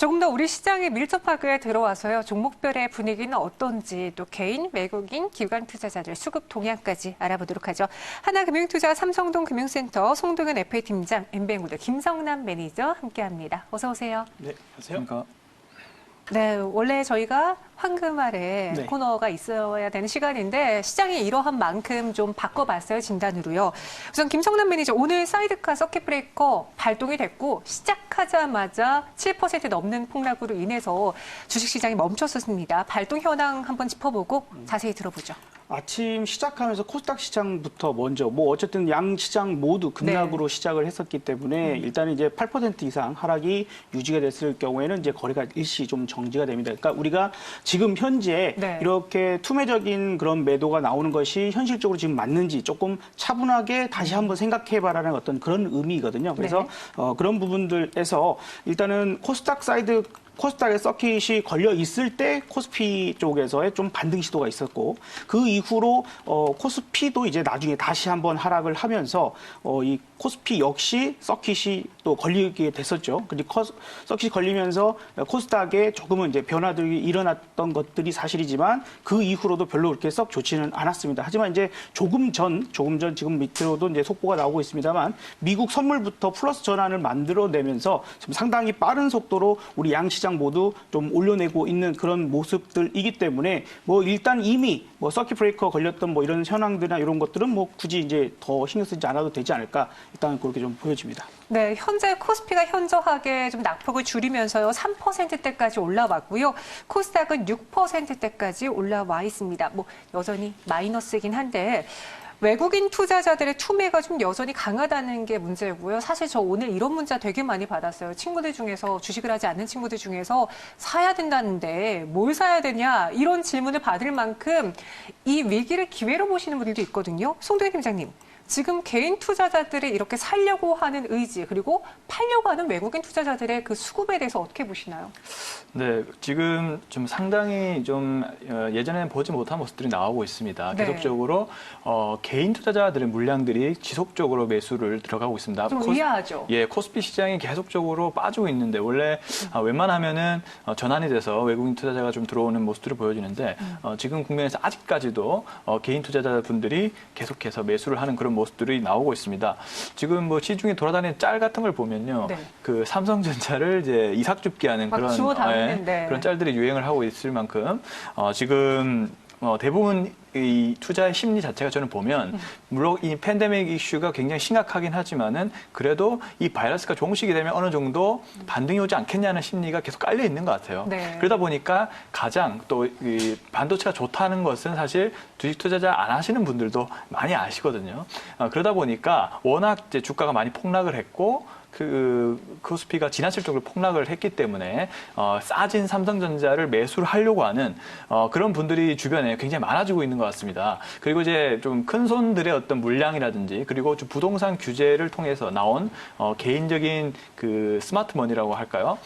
조금 더 우리 시장에 밀접하게 들어와서요. 종목별의 분위기는 어떤지 또 개인, 외국인, 기관 투자자들 수급 동향까지 알아보도록 하죠. 하나금융투자 삼성동 금융센터 송동현 FA팀장, 엠뱅구드 김성남 매니저 함께합니다. 어서 오세요. 네, 안녕하세요. 네, 원래 저희가 황금알에 코너가 있어야 되는 시간인데 시장이 이러한 만큼 좀 바꿔봤어요, 진단으로요. 우선 김성남 매니저, 오늘 사이드카 서킷 브레이커 발동이 됐고 시작하자마자 7% 넘는 폭락으로 인해서 주식시장이 멈췄었습니다. 발동 현황 한번 짚어보고 자세히 들어보죠. 아침 시작하면서 코스닥 시장부터 먼저 어쨌든 양 시장 모두 급락으로 시작을 했었기 때문에 일단 이제 8% 이상 하락이 유지가 됐을 경우에는 이제 거래가 일시 좀 정지가 됩니다. 그러니까 우리가 지금 현재 이렇게 투매적인 그런 매도가 나오는 것이 현실적으로 지금 맞는지 조금 차분하게 다시 한번 생각해봐라는 어떤 그런 의미거든요. 그래서 그런 부분들에서 일단은 코스닥의 서킷이 걸려 있을 때 코스피 쪽에서의 좀 반등 시도가 있었고 그 이후로 코스피도 이제 나중에 다시 한번 하락을 하면서 이 코스피 역시 서킷이 또 걸리게 됐었죠. 근데 서킷이 걸리면서 코스닥에 조금은 이제 변화들이 일어났던 것들이 사실이지만 그 이후로도 별로 그렇게 썩 좋지는 않았습니다. 하지만 이제 조금 전 지금 밑으로도 이제 속보가 나오고 있습니다만 미국 선물부터 플러스 전환을 만들어내면서 지금 상당히 빠른 속도로 우리 양시장 모두 좀 올려내고 있는 그런 모습들이기 때문에 일단 이미 서킷 브레이커 걸렸던 이런 현황들이나 이런 것들은 굳이 이제 더 신경 쓰지 않아도 되지 않을까 일단 그렇게 좀 보여집니다. 네, 현재 코스피가 현저하게 좀 낙폭을 줄이면서요 3%대까지 올라왔고요. 코스닥은 6%대까지 올라와 있습니다. 여전히 마이너스이긴 한데. 외국인 투자자들의 투매가 좀 여전히 강하다는 게 문제고요. 사실 저 오늘 이런 문자 되게 많이 받았어요. 친구들 중에서, 주식을 하지 않는 친구들 중에서 사야 된다는데 뭘 사야 되냐 이런 질문을 받을 만큼 이 위기를 기회로 보시는 분들도 있거든요. 송동현 팀장님. 지금 개인 투자자들이 이렇게 살려고 하는 의지 그리고 팔려고 하는 외국인 투자자들의 그 수급에 대해서 어떻게 보시나요? 네, 지금 좀 상당히 좀 예전에는 보지 못한 모습들이 나오고 있습니다. 계속적으로 개인 투자자들의 물량들이 지속적으로 매수를 들어가고 있습니다. 좀 의아하죠. 예, 코스피 시장이 계속적으로 빠지고 있는데 원래 웬만하면은 전환이 돼서 외국인 투자자가 좀 들어오는 모습들을 보여주는데 지금 국면에서 아직까지도 개인 투자자분들이 계속해서 매수를 하는 그런 모습들이 나오고 있습니다. 지금 시중에 돌아다니는 짤 같은 걸 보면요, 그 삼성전자를 이제 이삭줍기하는 그런 짤들이 유행을 하고 있을 만큼 지금 대부분 이 투자의 심리 자체가 저는 보면 물론 이 팬데믹 이슈가 굉장히 심각하긴 하지만은 그래도 이 바이러스가 종식이 되면 어느 정도 반등이 오지 않겠냐는 심리가 계속 깔려 있는 것 같아요. 그러다 보니까 가장 또 이 반도체가 좋다는 것은 사실 주식 투자자 안 하시는 분들도 많이 아시거든요. 그러다 보니까 워낙 이제 주가가 많이 폭락을 했고 코스피가 지나칠적으로 폭락을 했기 때문에 싸진 삼성전자를 매수를 하려고 하는 그런 분들이 주변에 굉장히 많아지고 있는 것 같습니다. 그리고 이제 좀 큰 손들의 어떤 물량이라든지 그리고 좀 부동산 규제를 통해서 나온 개인적인 그 스마트머니라고 할까요?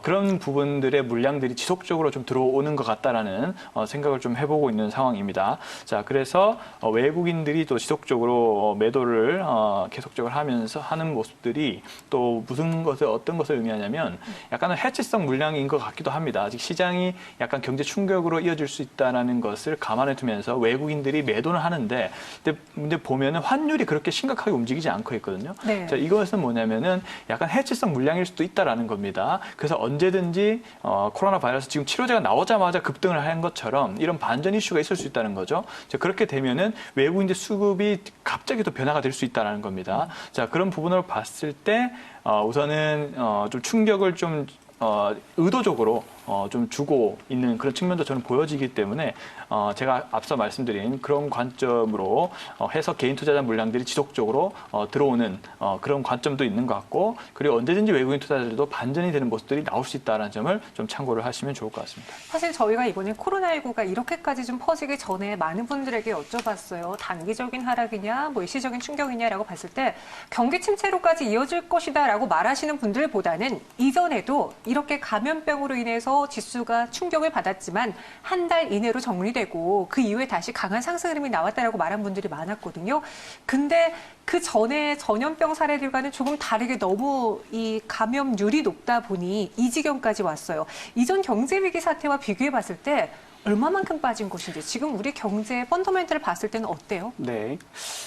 그런 부분들의 물량들이 지속적으로 좀 들어오는 것 같다라는 생각을 좀 해보고 있는 상황입니다. 자, 그래서 외국인들이 또 지속적으로 매도를 계속적으로 하면서 하는 모습들이 또 어떤 것을 의미하냐면 약간은 해치성 물량인 것 같기도 합니다. 아직 시장이 약간 경제 충격으로 이어질 수 있다는 것을 감안해 두면서 외국인들이 매도는 하는데 근데 보면은 환율이 그렇게 심각하게 움직이지 않고 있거든요. 자, 이것은 뭐냐면은 약간 해치성 물량일 수도 있다라는 겁니다. 그래서 언제든지 코로나 바이러스 지금 치료제가 나오자마자 급등을 한 것처럼 이런 반전 이슈가 있을 수 있다는 거죠. 자, 그렇게 되면은 외국인들 수급이 갑자기 또 변화가 될 수 있다는 겁니다. 자, 그런 부분을 봤을 때 우선은 좀 충격을 좀 의도적으로 좀 주고 있는 그런 측면도 저는 보여지기 때문에 제가 앞서 말씀드린 그런 관점으로 해서 개인 투자자 물량들이 지속적으로 들어오는 그런 관점도 있는 것 같고 그리고 언제든지 외국인 투자자들도 반전이 되는 모습들이 나올 수 있다는 점을 좀 참고를 하시면 좋을 것 같습니다. 사실 저희가 이번에 코로나19가 이렇게까지 좀 퍼지기 전에 많은 분들에게 여쭤봤어요. 단기적인 하락이냐, 일시적인 충격이냐라고 봤을 때 경기 침체로까지 이어질 것이다라고 말하시는 분들보다는 이전에도 이렇게 감염병으로 인해서 하면서 지수가 충격을 받았지만 한 달 이내로 정리되고 그 이후에 다시 강한 상승 흐름이 나왔다라고 말한 분들이 많았거든요. 근데 그 전에 전염병 사례들과는 조금 다르게 너무 이 감염률이 높다 보니 이 지경까지 왔어요. 이전 경제위기 사태와 비교해 봤을 때 얼마만큼 빠진 것인지 지금 우리 경제 펀더멘털을 봤을 때는 어때요? 네.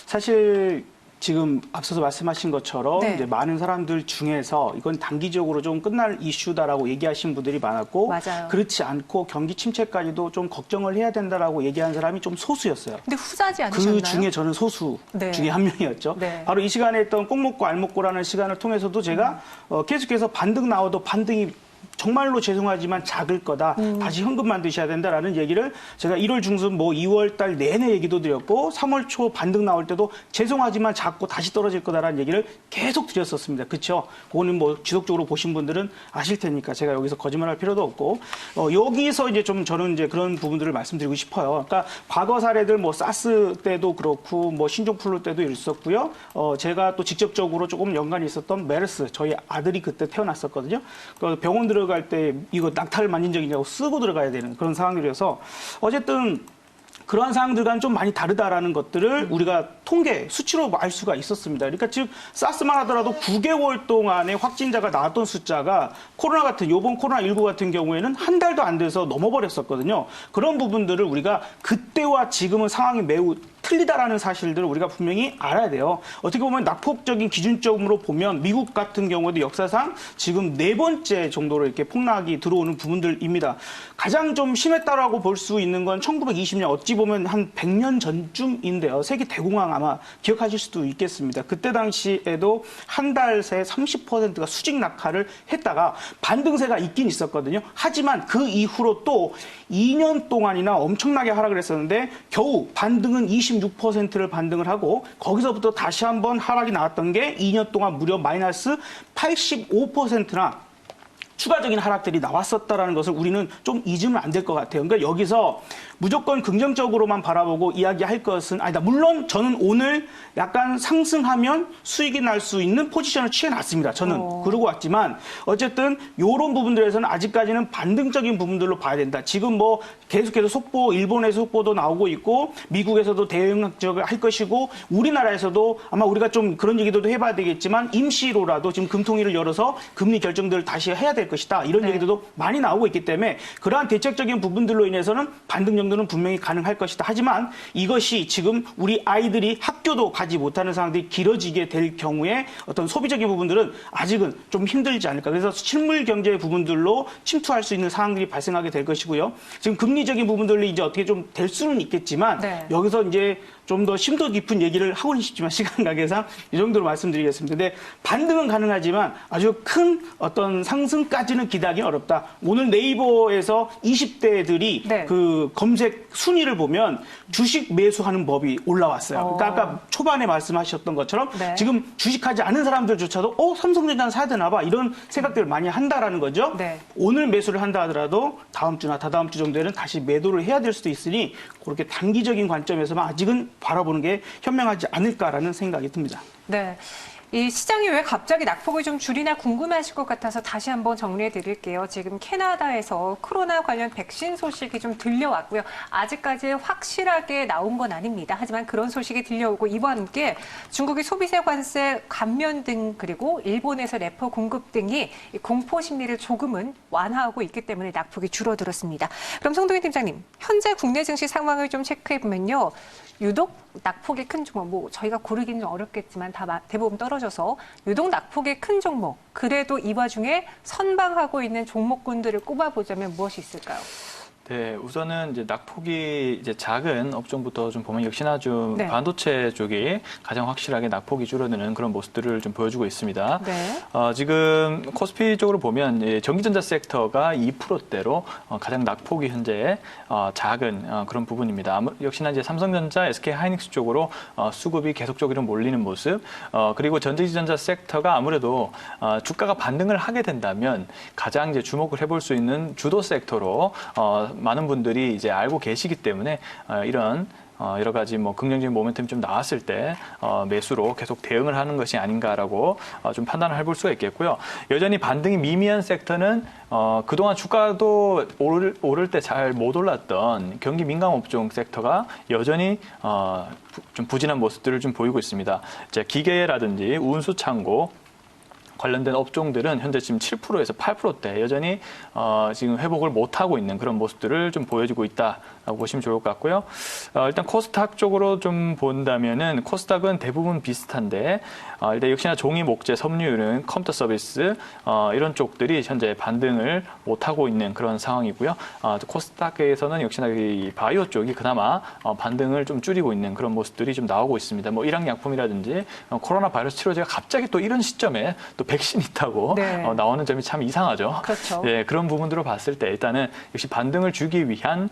사실 지금 앞서서 말씀하신 것처럼 네. 이제 많은 사람들 중에서 이건 단기적으로 좀 끝날 이슈다라고 얘기하신 분들이 많았고 맞아요. 그렇지 않고 경기 침체까지도 좀 걱정을 해야 된다라고 얘기한 사람이 좀 소수였어요. 근데 후자지 않으셨나요? 그 중에 저는 소수 네. 중에 한 명이었죠. 네. 바로 이 시간에 했던 꼭 먹고 알 먹고라는 시간을 통해서도 제가 계속해서 반등 나와도 반등이 정말로 죄송하지만 작을 거다. 다시 현금 만드셔야 된다라는 얘기를 제가 1월 중순 뭐 2월 달 내내 얘기도 드렸고 3월 초 반등 나올 때도 죄송하지만 작고 다시 떨어질 거다라는 얘기를 계속 드렸었습니다. 그렇죠? 그거는 뭐 지속적으로 보신 분들은 아실 테니까 제가 여기서 거짓말할 필요도 없고 여기서 이제 좀 저는 이제 그런 부분들을 말씀드리고 싶어요. 그러니까 과거 사례들 뭐 사스 때도 그렇고 뭐 신종플루 때도 있었고요. 제가 또 직접적으로 조금 연관이 있었던 메르스 저희 아들이 그때 태어났었거든요. 병원 들어갈 때 이거 낙타를 만진 적 있냐고 쓰고 들어가야 되는 그런 상황들이어서 어쨌든 그러한 상황들과는 좀 많이 다르다라는 것들을 우리가 통계, 수치로 알 수가 있었습니다. 그러니까 지금 사스만 하더라도 9개월 동안에 확진자가 나왔던 숫자가 코로나 같은, 요번 코로나19 같은 경우에는 한 달도 안 돼서 넘어버렸었거든요. 그런 부분들을 우리가 그때와 지금은 상황이 매우 틀리다라는 사실들을 우리가 분명히 알아야 돼요. 어떻게 보면 낙폭적인 기준점으로 보면 미국 같은 경우에도 역사상 지금 4번째 정도로 이렇게 폭락이 들어오는 부분들입니다. 가장 좀 심했다라고 볼 수 있는 건 1920년 어찌 보면 한 100년 전쯤인데요. 세계 대공황 아마 기억하실 수도 있겠습니다. 그때 당시에도 한 달 새 30%가 수직 낙하를 했다가 반등세가 있긴 있었거든요. 하지만 그 이후로 또 2년 동안이나 엄청나게 하락을 했었는데 겨우 반등은 26%를 반등을 하고 거기서부터 다시 한번 하락이 나왔던 게 2년 동안 무려 마이너스 85%나 추가적인 하락들이 나왔었다라는 것을 우리는 좀 잊으면 안 될 것 같아요. 그러니까 여기서 무조건 긍정적으로만 바라보고 이야기할 것은 아니다. 물론 저는 오늘 약간 상승하면 수익이 날 수 있는 포지션을 취해놨습니다. 저는 그러고 왔지만 어쨌든 이런 부분들에서는 아직까지는 반등적인 부분들로 봐야 된다. 지금 뭐 계속해서 속보, 일본에서 속보도 나오고 있고 미국에서도 대응적을 할 것이고 우리나라에서도 아마 우리가 좀 그런 얘기도 해봐야 되겠지만 임시로라도 지금 금통위를 열어서 금리 결정들을 다시 해야 될 것이다. 이런 네. 얘기들도 많이 나오고 있기 때문에 그러한 대책적인 부분들로 인해서는 반등 정도는 분명히 가능할 것이다. 하지만 이것이 지금 우리 아이들이 학교도 가지 못하는 상황들이 길어지게 될 경우에 어떤 소비적인 부분들은 아직은 좀 힘들지 않을까. 그래서 실물 경제 부분들로 침투할 수 있는 상황들이 발생하게 될 것이고요. 지금 금리적인 부분들로 이제 어떻게 좀 될 수는 있겠지만 네. 여기서 이제 좀 더 심도 깊은 얘기를 하고는 싶지만 시간 관계상 이 정도로 말씀드리겠습니다. 근데 반등은 가능하지만 아주 큰 어떤 상승까지는 기대하기 어렵다. 오늘 네이버에서 20대들이 네. 그 검색 순위를 보면 주식 매수하는 법이 올라왔어요. 그러니까 아까 초반에 말씀하셨던 것처럼 네. 지금 주식하지 않은 사람들조차도 삼성전자는 사야 되나 봐 이런 생각들을 많이 한다라는 거죠. 네. 오늘 매수를 한다 하더라도 다음 주나 다다음 주 정도에는 다시 매도를 해야 될 수도 있으니 그렇게 단기적인 관점에서만 아직은 바라보는 게 현명하지 않을까라는 생각이 듭니다. 네. 이 시장이 왜 갑자기 낙폭을 좀 줄이나 궁금하실 것 같아서 다시 한번 정리해 드릴게요. 지금 캐나다에서 코로나 관련 백신 소식이 좀 들려왔고요. 아직까지 확실하게 나온 건 아닙니다. 하지만 그런 소식이 들려오고 이와 함께 중국의 소비세 관세 감면 등 그리고 일본에서 레포 공급 등이 공포 심리를 조금은 완화하고 있기 때문에 낙폭이 줄어들었습니다. 그럼 송동인 팀장님, 현재 국내 증시 상황을 좀 체크해 보면요. 유독 낙폭이 큰 종목, 뭐 저희가 고르기는 좀 어렵겠지만 다 대부분 떨어져서 유독 낙폭이 큰 종목, 그래도 이 와중에 선방하고 있는 종목군들을 꼽아보자면 무엇이 있을까요? 네, 우선은 이제 낙폭이 이제 작은 업종부터 좀 보면 역시나 좀 네. 반도체 쪽이 가장 확실하게 낙폭이 줄어드는 그런 모습들을 좀 보여주고 있습니다. 네. 지금 코스피 쪽으로 보면 전기전자 섹터가 2%대로 가장 낙폭이 현재 작은 그런 부분입니다. 역시나 이제 삼성전자, SK 하이닉스 쪽으로 수급이 계속적으로 몰리는 모습. 그리고 전기전자 섹터가 아무래도 주가가 반등을 하게 된다면 가장 이제 주목을 해볼 수 있는 주도 섹터로 많은 분들이 이제 알고 계시기 때문에 이런 여러 가지 뭐 긍정적인 모멘텀이 좀 나왔을 때 매수로 계속 대응을 하는 것이 아닌가라고 좀 판단을 해볼 수가 있겠고요. 여전히 반등이 미미한 섹터는 그동안 주가도 오를 때 잘 못 올랐던 경기 민감 업종 섹터가 여전히 좀 부진한 모습들을 좀 보이고 있습니다. 이제 기계라든지 운수 창고 관련된 업종들은 현재 지금 7%에서 8%대 여전히 지금 회복을 못하고 있는 그런 모습들을 좀 보여주고 있다라고 보시면 좋을 것 같고요. 일단 코스닥 쪽으로 좀 본다면은 코스닥은 대부분 비슷한데 일단 역시나 종이, 목재, 섬유유는 컴퓨터 서비스 이런 쪽들이 현재 반등을 못하고 있는 그런 상황이고요. 코스닥에서는 역시나 이 바이오 쪽이 그나마 반등을 좀 줄이고 있는 그런 모습들이 좀 나오고 있습니다. 뭐 일학약품이라든지 코로나 바이러스 치료제가 갑자기 또 이런 시점에 또 백신이 있다고 네. 나오는 점이 참 이상하죠. 그렇죠. 네, 그런 부분들로 봤을 때 일단은 역시 반등을 주기 위한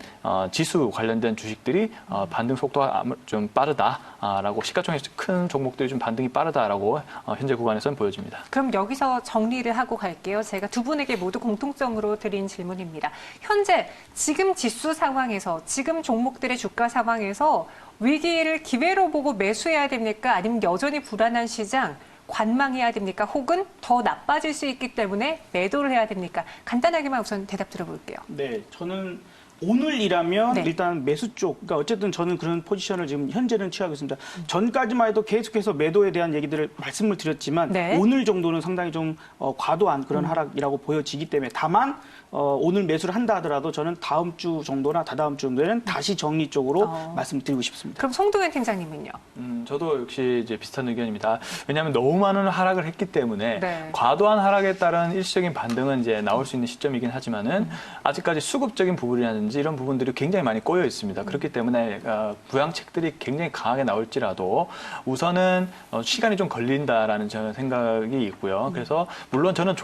지수 관련된 주식들이 반등 속도가 좀 빠르다라고 시가총액 큰 종목들이 좀 반등이 빠르다라고 현재 구간에서는 보여집니다. 그럼 여기서 정리를 하고 갈게요. 제가 두 분에게 모두 공통점으로 드린 질문입니다. 현재 지금 지수 상황에서 지금 종목들의 주가 상황에서 위기를 기회로 보고 매수해야 됩니까? 아니면 여전히 불안한 시장 관망해야 됩니까? 혹은 더 나빠질 수 있기 때문에 매도를 해야 됩니까? 간단하게만 우선 대답 들어볼게요. 네, 저는 오늘이라면 네. 일단 매수 쪽, 그러니까 어쨌든 저는 그런 포지션을 지금 현재는 취하고 있습니다. 전까지만 해도 계속해서 매도에 대한 얘기들을 말씀을 드렸지만 네. 오늘 정도는 상당히 좀 과도한 그런 하락이라고 보여지기 때문에 다만 오늘 매수를 한다 하더라도 저는 다음 주 정도나 다다음 주 정도에는 다시 정리 쪽으로 말씀드리고 싶습니다. 그럼 송동현 팀장님은요? 저도 역시 이제 비슷한 의견입니다. 왜냐하면 너무 많은 하락을 했기 때문에 네. 과도한 하락에 따른 일시적인 반등은 이제 나올 수 있는 시점이긴 하지만은 아직까지 수급적인 부분이라든지 이런 부분들이 굉장히 많이 꼬여 있습니다. 그렇기 때문에 부양책들이 굉장히 강하게 나올지라도 우선은 시간이 좀 걸린다라는 저는 생각이 있고요. 그래서 물론 저는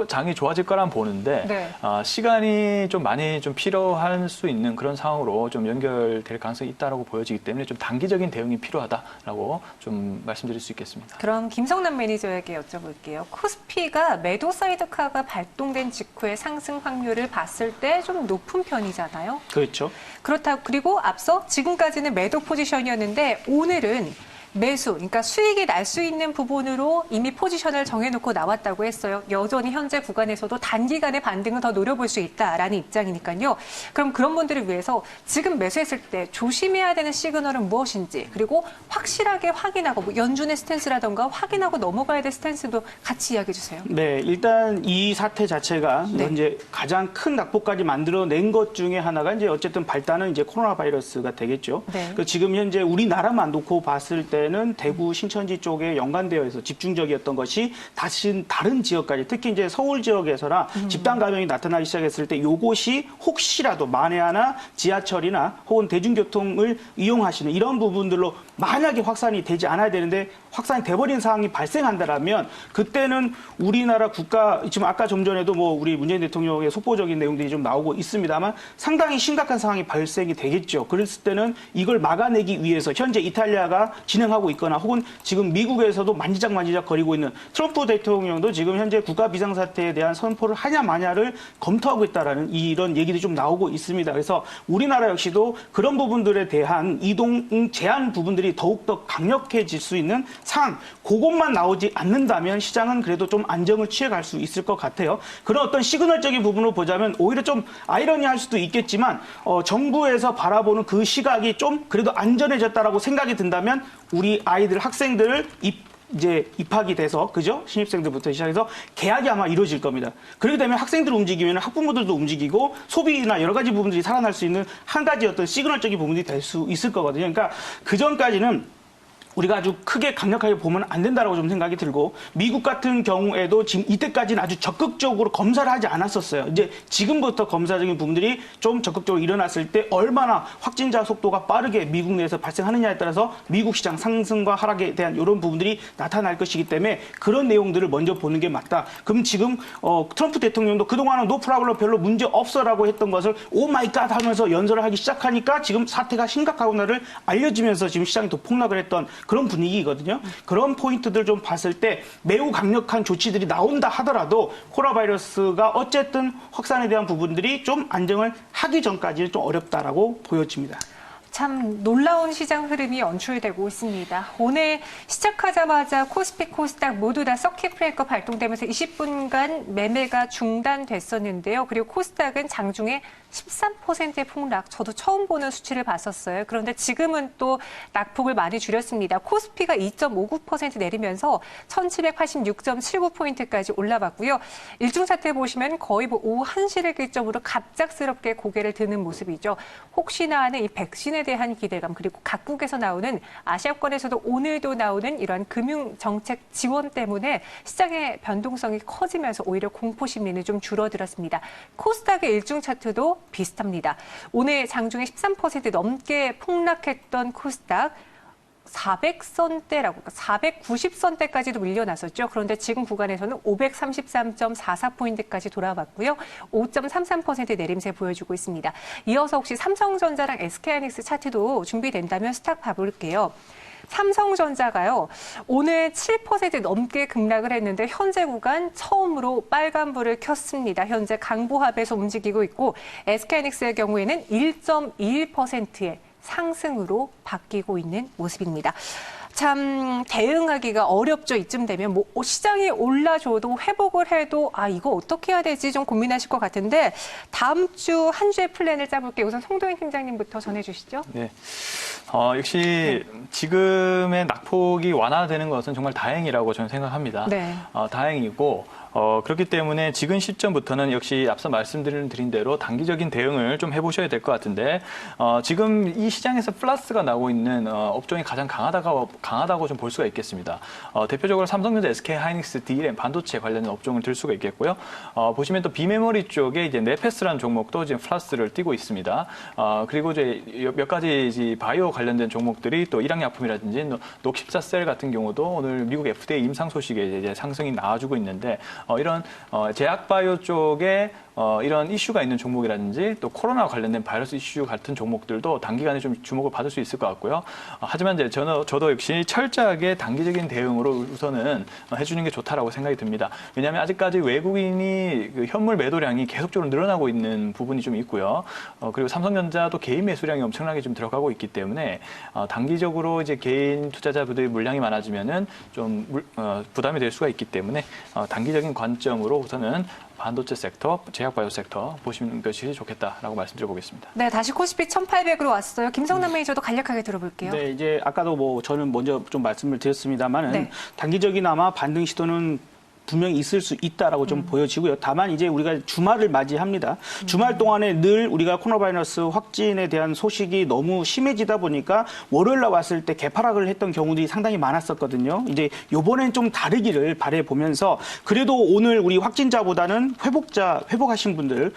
장이 좋아질 거란 보는데 네. 시간이 좀 많이 좀 필요할 수 있는 그런 상황으로 좀 연결될 가능성이 있다라고 보여지기 때문에 좀 단기적인 대응이 필요하다라고 좀 말씀드릴 수 있겠습니다. 그럼 김성남 매니저에게 여쭤볼게요. 코스피가 매도 사이드카가 발동된 직후의 상승 확률을 봤을 때 좀 높은 편이잖아요. 그렇죠. 그렇다고 그리고 앞서 지금까지는 매도 포지션이었는데 오늘은 매수, 그러니까 수익이 날 수 있는 부분으로 이미 포지션을 정해놓고 나왔다고 했어요. 여전히 현재 구간에서도 단기간의 반등은 더 노려볼 수 있다라는 입장이니까요. 그럼 그런 분들을 위해서 지금 매수했을 때 조심해야 되는 시그널은 무엇인지, 그리고 확실하게 확인하고 뭐 연준의 스탠스라던가 확인하고 넘어가야 될 스탠스도 같이 이야기해 주세요. 네, 일단 이 사태 자체가 네. 현재 가장 큰 낙폭까지 만들어낸 것 중에 하나가 이제 어쨌든 발단은 이제 코로나 바이러스가 되겠죠. 네. 그 지금 현재 우리나라만 놓고 봤을 때는 대구 신천지 쪽에 연관되어 있어 집중적이었던 것이 다시 다른 지역까지 특히 이제 서울 지역에서나 집단 감염이 나타나기 시작했을 때 요것이 혹시라도 만에 하나 지하철이나 혹은 대중교통을 이용하시는 이런 부분들로 만약에 확산이 되지 않아야 되는데 확산이 돼버린 상황이 발생한다라면 그때는 우리나라 국가 지금 아까 좀 전에도 뭐 우리 문재인 대통령의 속보적인 내용들이 좀 나오고 있습니다만 상당히 심각한 상황이 발생이 되겠죠. 그랬을 때는 이걸 막아내기 위해서 현재 이탈리아가 진행하고 있거나 혹은 지금 미국에서도 만지작 거리고 있는 트럼프 대통령도 지금 현재 국가 비상사태에 대한 선포를 하냐 마냐를 검토하고 있다라는 이런 얘기들이 좀 나오고 있습니다. 그래서 우리나라 역시도 그런 부분들에 대한 이동 제한 부분들이 더욱더 강력해질 수 있는 상황, 그것만 나오지 않는다면 시장은 그래도 좀 안정을 취해갈 수 있을 것 같아요. 그런 어떤 시그널적인 부분으로 보자면 오히려 좀 아이러니할 수도 있겠지만 정부에서 바라보는 그 시각이 좀 그래도 안전해졌다라고 생각이 든다면 우리 아이들, 학생들을 이제 입학이 돼서 그죠? 신입생들부터 시작해서 개학이 아마 이루어질 겁니다. 그렇게 되면 학생들 움직이면 학부모들도 움직이고 소비나 여러 가지 부분들이 살아날 수 있는 한 가지 어떤 시그널적인 부분이 될 수 있을 거거든요. 그러니까 그 전까지는 우리가 아주 크게 강력하게 보면 안 된다라고 좀 생각이 들고 미국 같은 경우에도 지금 이때까지는 아주 적극적으로 검사를 하지 않았었어요. 이제 지금부터 검사적인 부분들이 좀 적극적으로 일어났을 때 얼마나 확진자 속도가 빠르게 미국 내에서 발생하느냐에 따라서 미국 시장 상승과 하락에 대한 이런 부분들이 나타날 것이기 때문에 그런 내용들을 먼저 보는 게 맞다. 그럼 지금 트럼프 대통령도 그동안은 노 프라블럼 별로 문제 없어라고 했던 것을 오 마이 갓 하면서 연설을 하기 시작하니까 지금 사태가 심각하구나를 알려지면서 지금 시장이 더 폭락을 했던 그런 분위기거든요. 그런 포인트들 좀 봤을 때 매우 강력한 조치들이 나온다 하더라도 코로나 바이러스가 어쨌든 확산에 대한 부분들이 좀 안정을 하기 전까지는 좀 어렵다라고 보여집니다. 참 놀라운 시장 흐름이 연출되고 있습니다. 오늘 시작하자마자 코스피, 코스닥 모두 다 서킷 브레이커 발동되면서 20분간 매매가 중단됐었는데요. 그리고 코스닥은 장중에 13%의 폭락, 저도 처음 보는 수치를 봤었어요. 그런데 지금은 또 낙폭을 많이 줄였습니다. 코스피가 2.59% 내리면서 1786.79포인트까지 올라갔고요. 일중 차트 보시면 거의 오후 1시를 기점으로 갑작스럽게 고개를 드는 모습이죠. 혹시나 하는 이 백신에 대한 기대감, 그리고 각국에서 나오는 아시아권에서도 오늘도 나오는 이러한 금융정책 지원 때문에 시장의 변동성이 커지면서 오히려 공포 심리는 좀 줄어들었습니다. 코스닥의 일중 차트도 비슷합니다. 오늘 장중에 13% 넘게 폭락했던 코스닥 400선대라고, 490선대까지도 밀려났었죠. 그런데 지금 구간에서는 533.44포인트까지 돌아왔고요. 5.33% 내림세 보여주고 있습니다. 이어서 혹시 삼성전자랑 SK하이닉스 차트도 준비된다면 스탁 봐볼게요. 삼성전자가요, 오늘 7% 넘게 급락을 했는데 현재 구간 처음으로 빨간불을 켰습니다. 현재 강보합에서 움직이고 있고 SK하이닉스의 경우에는 1.21%의 상승으로 바뀌고 있는 모습입니다. 참 대응하기가 어렵죠. 이쯤 되면 시장이 올라줘도 회복을 해도 이거 어떻게 해야 되지 좀 고민하실 것 같은데 다음 주 한 주의 플랜을 짜볼게요. 우선 송도인 팀장님부터 전해주시죠. 네. 역시 지금의 낙폭이 완화되는 것은 정말 다행이라고 저는 생각합니다. 네. 다행이고 그렇기 때문에 지금 시점부터는 역시 앞서 말씀드린 대로 단기적인 대응을 좀 해보셔야 될 것 같은데 지금 이 시장에서 플러스가 나오고 있는 업종이 가장 강하다고 좀 볼 수가 있겠습니다. 대표적으로 삼성전자, SK하이닉스, DRAM, 반도체 관련된 업종을 들 수가 있겠고요. 보시면 또 비메모리 쪽에 이제 네페스라는 종목도 지금 플러스를 띄고 있습니다. 그리고 이제 몇 가지 이제 바이오 관련된 종목들이 또 일양약품이라든지 녹십자셀 같은 경우도 오늘 미국 FDA 임상 소식에 이제 상승이 나와주고 있는데 이런 제약바이오 쪽에 이런 이슈가 있는 종목이라든지 또 코로나 관련된 바이러스 이슈 같은 종목들도 단기간에 좀 주목을 받을 수 있을 것 같고요. 하지만 이제 저도 역시 철저하게 단기적인 대응으로 우선은 해주는 게 좋다라고 생각이 듭니다. 왜냐하면 아직까지 외국인이 그 현물 매도량이 계속적으로 늘어나고 있는 부분이 좀 있고요. 그리고 삼성전자도 개인 매수량이 엄청나게 좀 들어가고 있기 때문에 단기적으로 이제 개인 투자자분들의 물량이 많아지면은 좀 부담이 될 수가 있기 때문에 단기적인 관점으로 우선은 반도체 섹터, 제약바이오 섹터 보시는 것이 좋겠다라고 말씀드려보겠습니다. 네, 다시 코스피 1800으로 왔어요. 김성남 매니저도 간략하게 들어볼게요. 네, 이제 아까도 저는 먼저 좀 말씀을 드렸습니다만은 네. 단기적이나마 반등 시도는 분명히 있을 수 있다라고 좀 보여지고요. 다만 이제 우리가 주말을 맞이합니다. 주말 동안에 늘 우리가 코로나 바이러스 확진에 대한 소식이 너무 심해지다 보니까 월요일 날 왔을 때 개파락을 했던 경우들이 상당히 많았었거든요. 이제 요번엔 좀 다르기를 바래 보면서 그래도 오늘 우리 확진자보다는 회복하신 분들,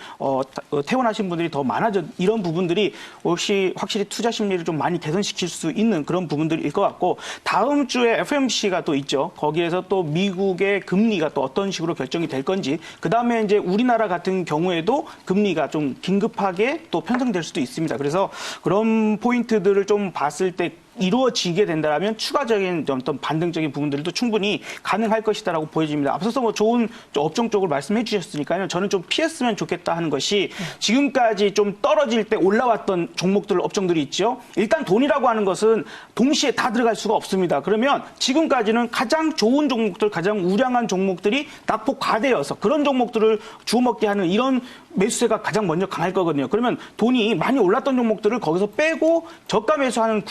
퇴원하신 분들이 더 많아져 이런 부분들이 혹시 확실히 투자 심리를 좀 많이 개선시킬 수 있는 그런 부분들일 것 같고 다음 주에 FOMC가 또 있죠. 거기에서 또 미국의 금리가 또 어떤 식으로 결정이 될 건지 그다음에 이제 우리나라 같은 경우에도 금리가 좀 긴급하게 또 편성될 수도 있습니다. 그래서 그런 포인트들을 좀 봤을 때 이루어지게 된다면 추가적인 어떤 반등적인 부분들도 충분히 가능할 것이다라고 보여집니다. 앞서서 좋은 업종 쪽을 말씀해 주셨으니까요. 저는 좀 피했으면 좋겠다 하는 것이 지금까지 좀 떨어질 때 올라왔던 종목들, 업종들이 있죠. 일단 돈이라고 하는 것은 동시에 다 들어갈 수가 없습니다. 그러면 지금까지는 가장 좋은 종목들, 가장 우량한 종목들이 낙폭 과대여서 그런 종목들을 주워먹게 하는 이런 매수세가 가장 먼저 강할 거거든요. 그러면 돈이 많이 올랐던 종목들을 거기서 빼고 저가 매수하는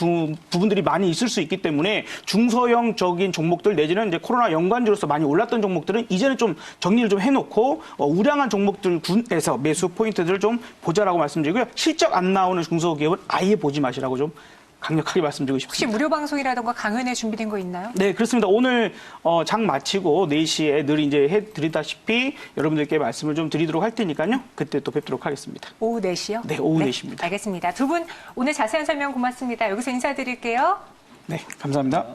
부분들이 많이 있을 수 있기 때문에 중소형적인 종목들 내지는 이제 코로나 연관주로서 많이 올랐던 종목들은 이제는 좀 정리를 좀 해놓고 우량한 종목들 군에서 매수 포인트들을 좀 보자라고 말씀드리고요. 실적 안 나오는 중소기업은 아예 보지 마시라고 좀 강력하게 말씀드리고 싶습니다. 혹시 무료 방송이라든가 강연에 준비된 거 있나요? 네, 그렇습니다. 오늘 장 마치고 4시에 늘 이제 해드리다시피 여러분들께 말씀을 좀 드리도록 할 테니까요. 그때 또 뵙도록 하겠습니다. 오후 4시요? 네, 오후 4시입니다. 알겠습니다. 두 분 오늘 자세한 설명 고맙습니다. 여기서 인사드릴게요. 네, 감사합니다.